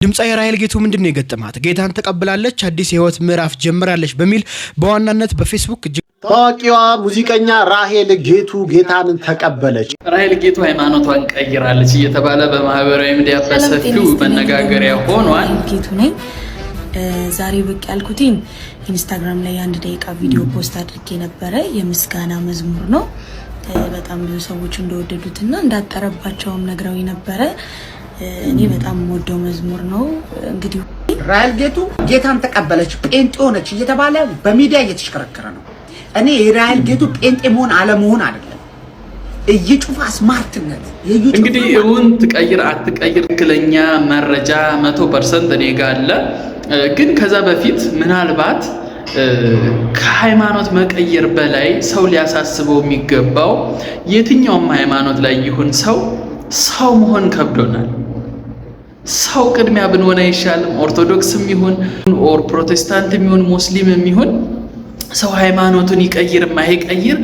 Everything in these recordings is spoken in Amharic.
ድምጻዊ ራሔል ጌቱ ምንድነው የገጠማት? ጌታን ተቀብላለች፣ አዲስ ህይወት ምዕራፍ ጀምራለች በሚል በዋናነት በፌስቡክ ታዋቂዋ ሙዚቀኛ ራሔል ጌቱ ጌታን ተቀበለች። ራሔል ጌቱ ሃይማኖቷን ቀይራለች እየተባለ በማህበራዊ ሚዲያ በሰፊው መነጋገሪያ ሆኗል። ጌቱ ነኝ። ዛሬ ብቅ ያልኩትኝ ኢንስታግራም ላይ አንድ ደቂቃ ቪዲዮ ፖስት አድርጌ ነበረ። የምስጋና መዝሙር ነው። በጣም ብዙ ሰዎች እንደወደዱትና እንዳጠረባቸውም ነግረውኝ ነበረ። እኔ በጣም ወደው መዝሙር ነው። እንግዲህ ራሔል ጌቱ ጌታን ተቀበለች ጴንጤ ሆነች እየተባለ በሚዲያ እየተሽከረከረ ነው። እኔ የራሔል ጌቱ ጴንጤ መሆን አለመሆን አይደለም እየጩፋ ስማርትነት እንግዲህ እውን ትቀይር አትቀይር ትክክለኛ መረጃ 100% እኔ ጋር አለ። ግን ከዛ በፊት ምናልባት ከሃይማኖት መቀየር በላይ ሰው ሊያሳስበው የሚገባው የትኛውም ሃይማኖት ላይ ይሁን ሰው መሆን ከብዶናል። ሰው ቅድሚያ ብንሆን አይሻልም? ኦርቶዶክስም ይሁን ኦር ፕሮቴስታንትም ይሁን ሙስሊምም ይሁን ሰው ሃይማኖቱን ይቀይር ማይቀይር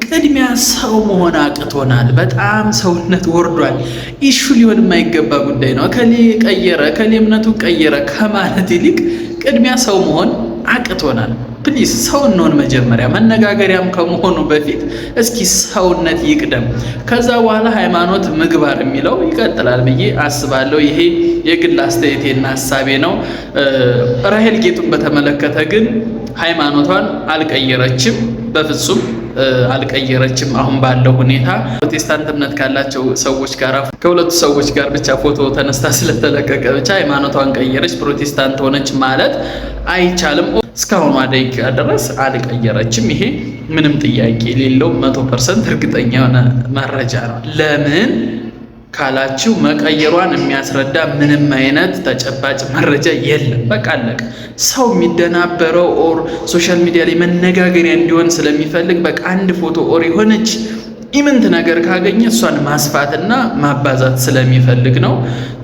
ቅድሚያ ሰው መሆን አቅቶናል። በጣም ሰውነት ወርዷል። ኢሹ ሊሆን የማይገባ ጉዳይ ነው። ከሌ ቀየረ ከሌ እምነቱን ቀየረ ከማለት ይልቅ ቅድሚያ ሰው መሆን አቅቶናል። ፕሊዝ ሰው እንሆን መጀመሪያ። መነጋገሪያም ከመሆኑ በፊት እስኪ ሰውነት ይቅደም፣ ከዛ በኋላ ሃይማኖት ምግባር የሚለው ይቀጥላል ብዬ አስባለሁ። ይሄ የግል አስተያየቴና ሐሳቤ ነው። ራሔል ጌቱን በተመለከተ ግን ሃይማኖቷን አልቀየረችም፣ በፍጹም አልቀየረችም። አሁን ባለው ሁኔታ ፕሮቴስታንት እምነት ካላቸው ሰዎች ጋር ከሁለቱ ሰዎች ጋር ብቻ ፎቶ ተነስታ ስለተለቀቀ ብቻ ሃይማኖቷን ቀየረች ፕሮቴስታንት ሆነች ማለት አይቻልም። እስካሁን ደቂቃ ድረስ አልቀየረችም። ይሄ ምንም ጥያቄ የሌለው 100% እርግጠኛ የሆነ መረጃ ነው። ለምን ካላችሁ መቀየሯን የሚያስረዳ ምንም አይነት ተጨባጭ መረጃ የለም። በቃ አለቀ። ሰው የሚደናበረው ኦር ሶሻል ሚዲያ ላይ መነጋገሪያ እንዲሆን ስለሚፈልግ በቃ አንድ ፎቶ ኦር የሆነች ኢምንት ነገር ካገኘ እሷን ማስፋትና ማባዛት ስለሚፈልግ ነው።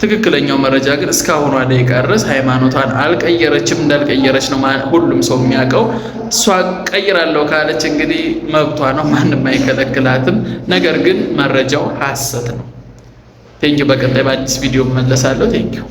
ትክክለኛው መረጃ ግን እስካሁን ደቂቃ ድረስ ሃይማኖቷን አልቀየረችም። እንዳልቀየረች ነው ሁሉም ሰው የሚያውቀው። እሷ ቀይራለሁ ካለች እንግዲህ መብቷ ነው፣ ማንም አይከለክላትም። ነገር ግን መረጃው ሐሰት ነው። ቴንኪው። በቀጣይ በአዲስ ቪዲዮ መለሳለሁ። ቴንኪው።